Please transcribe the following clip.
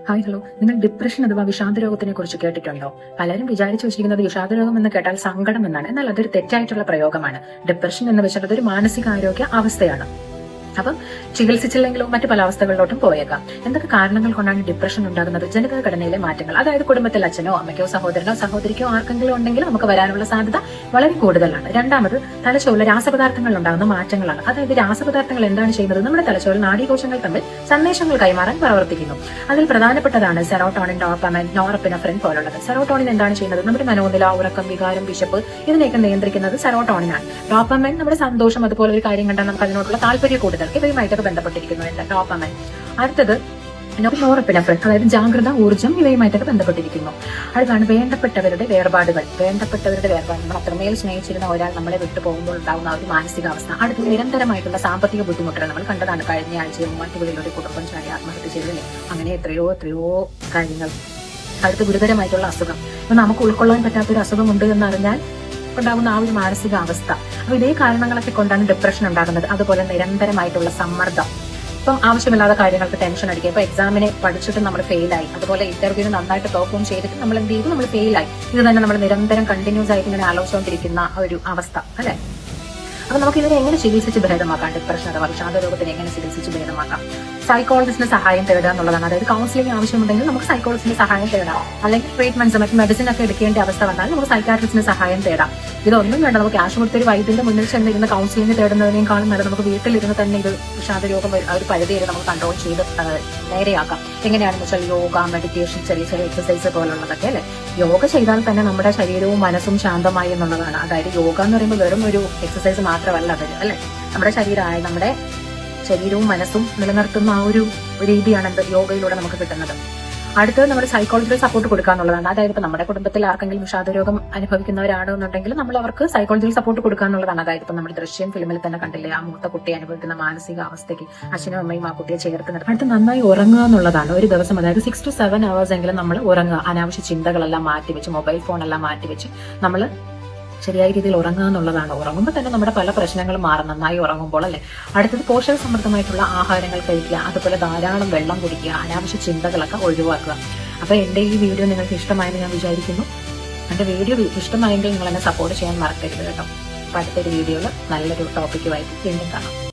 Hi hello, നിങ്ങൾ depression അഥവാ വിഷാദരോഗത്തിനെ കുറിച്ച് കേട്ടിട്ടുണ്ടോ? പലരും വിചാരിച്ചു വെച്ചിരിക്കുന്നത് വിഷാദരോഗം എന്ന് കേട്ടാൽ സങ്കടം എന്നാണ്. എന്നാൽ അതൊരു തെറ്റായിട്ടുള്ള പ്രയോഗമാണ്. ഡിപ്രഷൻ എന്ന് വെച്ചാൽ അതൊരു മാനസികാരോഗ്യ അവസ്ഥയാണ്. അപ്പം ചികിത്സിച്ചില്ലെങ്കിലോ മറ്റു പല അവസ്ഥകളിലോട്ടും പോയേക്കാം. എന്തൊക്കെ കാരണങ്ങൾ കൊണ്ടാണ് ഡിപ്രഷൻ ഉണ്ടാകുന്നത്? ജനിതക ഘടനയിലെ മാറ്റങ്ങൾ, അതായത് കുടുംബത്തിൽ അച്ഛനോ അമ്മയ്ക്കോ സഹോദരനോ സഹോദരിക്കോ ആർക്കെങ്കിലും ഉണ്ടെങ്കിൽ നമുക്ക് വരാനുള്ള സാധ്യത വളരെ കൂടുതലാണ്. രണ്ടാമത് തലച്ചോറിലെ രാസപദാർത്ഥങ്ങളിൽ ഉണ്ടാകുന്ന മാറ്റങ്ങളാണ്. അതായത് രാസപദാർത്ഥങ്ങൾ എന്താണ് ചെയ്യുന്നത്? നമ്മുടെ തലച്ചോറിൽ നാഡീകോശങ്ങൾ തമ്മിൽ സന്ദേശങ്ങൾ കൈമാറാൻ പ്രവർത്തിക്കുന്നു. അതിൽ പ്രധാനപ്പെട്ടതാണ് സെറോട്ടോണിൻ, ഡോപ്പമൈൻ, നോറെപ്പിനെഫ്രിൻ പോലുള്ളത്. സെറോട്ടോണിൻ എന്താണ് ചെയ്യുന്നത്? നമ്മുടെ മനോനില, ഉറക്കം, വികാരം, വിശപ്പ് ഇതിനെയൊക്കെ നിയന്ത്രിക്കുന്നത് സെറോട്ടോണിനാണ്. ഡോപ്പമൈൻ നമ്മുടെ സന്തോഷം, അതുപോലെ ഒരു കാര്യം കണ്ടാൽ നമുക്ക് അതിനോടുള്ള താല്പര്യം കൂടുതൽ, ഇവയുമായിട്ടൊക്കെ ബന്ധപ്പെട്ടിരിക്കുന്നു. ഡോപ്പമൈൻ. അടുത്തത് നോറെപ്പിനെഫ്രിൻ, അതായത് ജാഗ്രത, ഊർജ്ജം ഇവയുമായിട്ടൊക്കെ ബന്ധപ്പെട്ടിരിക്കുന്നു. അടുത്താണ് വേണ്ടപ്പെട്ടവരുടെ വേർപാടുകൾ. നമ്മൾ അത്രമേൽ സ്നേഹിച്ചിരുന്ന ഒരാൾ നമ്മളെ വിട്ടു പോകുമ്പോൾ ഉണ്ടാകുന്ന ഒരു മാനസികാവസ്ഥ. അടുത്തത് നിരന്തരമായിട്ടുള്ള സാമ്പത്തിക ബുദ്ധിമുട്ടുകൾ. നമ്മൾ കണ്ടതാണ് കഴിഞ്ഞ ആഴ്ചയിൽ മൂവാറ്റുപുഴയിലൊരു കുടുംബം ചാടി ആത്മഹത്യ ചെയ്തല്ലേ. അങ്ങനെ എത്രയോ കാര്യങ്ങൾ. അടുത്ത ഗുരുതരമായിട്ടുള്ള അസുഖം. ഇപ്പൊ നമുക്ക് ഉൾക്കൊള്ളാൻ പറ്റാത്തൊരു അസുഖമുണ്ട് എന്നറിഞ്ഞാൽ ഉണ്ടാകുന്ന ആ ഒരു മാനസികാവസ്ഥ. അപ്പൊ ഇതേ കാരണങ്ങളൊക്കെ കൊണ്ടാണ് ഡിപ്രഷൻ ഉണ്ടാകുന്നത്. അതുപോലെ നിരന്തരമായിട്ടുള്ള സമ്മർദ്ദം. ഇപ്പം ആവശ്യമില്ലാത്ത കാര്യങ്ങൾക്ക് ടെൻഷൻ അടിക്കുക. ഇപ്പൊ എക്സാമിന് പഠിച്ചിട്ട് നമ്മൾ ഫെയിലായി, അതുപോലെ ഇന്റർവ്യൂവിന് നന്നായിട്ട് പെർഫോം ചെയ്തിട്ട് നമ്മൾ എന്ത് ചെയ്തു? നമ്മൾ ഫെയിലായി. ഇത് തന്നെ നമ്മൾ നിരന്തരം കണ്ടിന്യൂസ് ആയിട്ട് ഇങ്ങനെ ആലോചിച്ചുകൊണ്ടിരിക്കുന്ന ഒരു അവസ്ഥ അല്ലെ. അപ്പൊ നമുക്ക് ഇതിനെ എങ്ങനെ ചികിത്സിച്ച് ഭേദമാക്കാം? ഡിപ്രഷൻ അഥവാ വിഷാദരോഗത്തിനെ എങ്ങനെ ചികിത്സിച്ച് ഭേദമാക്കാം? സൈക്കോളജിസ്റ്റിന്റെ സഹായം തേടുക എന്നുള്ളതാണ്. അതായത് കൗൺസിലിംഗ് ആവശ്യമുണ്ടെങ്കിൽ നമുക്ക് സൈക്കോളജിസ്റ്റിന്റെ സഹായം തേടാം. അല്ലെങ്കിൽ ട്രീറ്റ്മെന്റ്സ്, മറ്റ് മെഡിസിൻ ഒക്കെ എടുക്കേണ്ട അവസ്ഥ വന്നാൽ നമുക്ക് സൈക്കാട്രിസ്റ്റിന്റെ സഹായം തേടാം. ഇതൊന്നും വേണ്ട, നമുക്ക് ക്യാഷ് കൊടുത്ത ഒരു വൈദ്യന്റെ മുന്നിൽ ചെന്നിരുന്ന് കൗൺസിലിംഗ് തേടുന്നതിനേക്കാളും നല്ല നമുക്ക് വീട്ടിലിരുന്ന് തന്നെ ഇത് വിഷാദരോഗം ഒരു പരിധി വരെ നമുക്ക് കൺട്രോൾ ചെയ്ത് നേരെയാക്കാം. എങ്ങനെയാണെന്ന് വെച്ചാൽ യോഗ, മെഡിറ്റേഷൻ, ചെറിയ ചെറിയ എക്സസൈസ് പോലുള്ളതൊക്കെ അല്ലെ. യോഗ ചെയ്താൽ തന്നെ നമ്മുടെ ശരീരവും മനസ്സും ശാന്തമായി എന്നുള്ളതാണ്. അതായത് യോഗ എന്ന് പറയുമ്പോൾ വെറും ഒരു എക്സസൈസ് മാത്രമല്ല അതൊരു അല്ലെ. നമ്മുടെ ശരീരവും മനസ്സും നിലനിർത്തുന്ന ആ ഒരു രീതിയാണ് യോഗയിലൂടെ നമുക്ക് കിട്ടുന്നത്. അടുത്തത് നമ്മൾ സൈക്കോളജിക്കൽ സപ്പോർട്ട് കൊടുക്കുക എന്നുള്ളതാണ്. അതായത് ഇപ്പൊ നമ്മുടെ കുടുംബത്തിൽ ആർക്കെങ്കിലും വിഷാദരോഗം അനുഭവിക്കുന്നവരാണെന്നുണ്ടെങ്കിൽ നമ്മൾ അവർക്ക് സൈക്കോളജിക്കൽ സപ്പോർട്ട് കൊടുക്കുക എന്നുള്ളതാണ്. അതായത് ഇപ്പൊ നമ്മുടെ ദൃശ്യം ഫിലിമിൽ തന്നെ കണ്ടില്ലേ, ആ മൂത്ത കുട്ടി അനുഭവിക്കുന്ന മാനസികാവസ്ഥയ്ക്ക് അച്ഛനും അമ്മയും ആ കുട്ടിയെ ചേർത്ത് നിർത്തും. അടുത്ത് നന്നായി ഉറങ്ങുക എന്നുള്ളതാണ്. ഒരു ദിവസം അതായത് 6 to 7 hours എങ്കിലും നമ്മൾ ഉറങ്ങുക. അനാവശ്യ ചിന്തകളെല്ലാം മാറ്റിവെച്ച്, മൊബൈൽ ഫോൺ എല്ലാം മാറ്റിവെച്ച് നമ്മൾ ശരിയായ രീതിയിൽ ഉറങ്ങുക എന്നുള്ളതാണ്. ഉറങ്ങുമ്പോൾ തന്നെ നമ്മുടെ പല പ്രശ്നങ്ങളും മാറും, നന്നായി ഉറങ്ങുമ്പോൾ അല്ലെ. അടുത്തത് പോഷക സമൃദ്ധമായിട്ടുള്ള ആഹാരങ്ങൾ കഴിക്കുക, അതുപോലെ ധാരാളം വെള്ളം കുടിക്കുക, അനാവശ്യ ചിന്തകളൊക്കെ ഒഴിവാക്കുക. അപ്പൊ എന്റെ ഈ വീഡിയോ നിങ്ങൾക്ക് ഇഷ്ടമായെന്ന് ഞാൻ വിചാരിക്കുന്നു. എന്റെ വീഡിയോ ഇഷ്ടമായെങ്കിൽ നിങ്ങൾ എന്നെ സപ്പോർട്ട് ചെയ്യാൻ മറക്കരുത് കേട്ടോ. അപ്പൊ അടുത്തൊരു വീഡിയോയിൽ നല്ലൊരു ടോപ്പിക്കുമായിട്ട് വീണ്ടും കാണാം.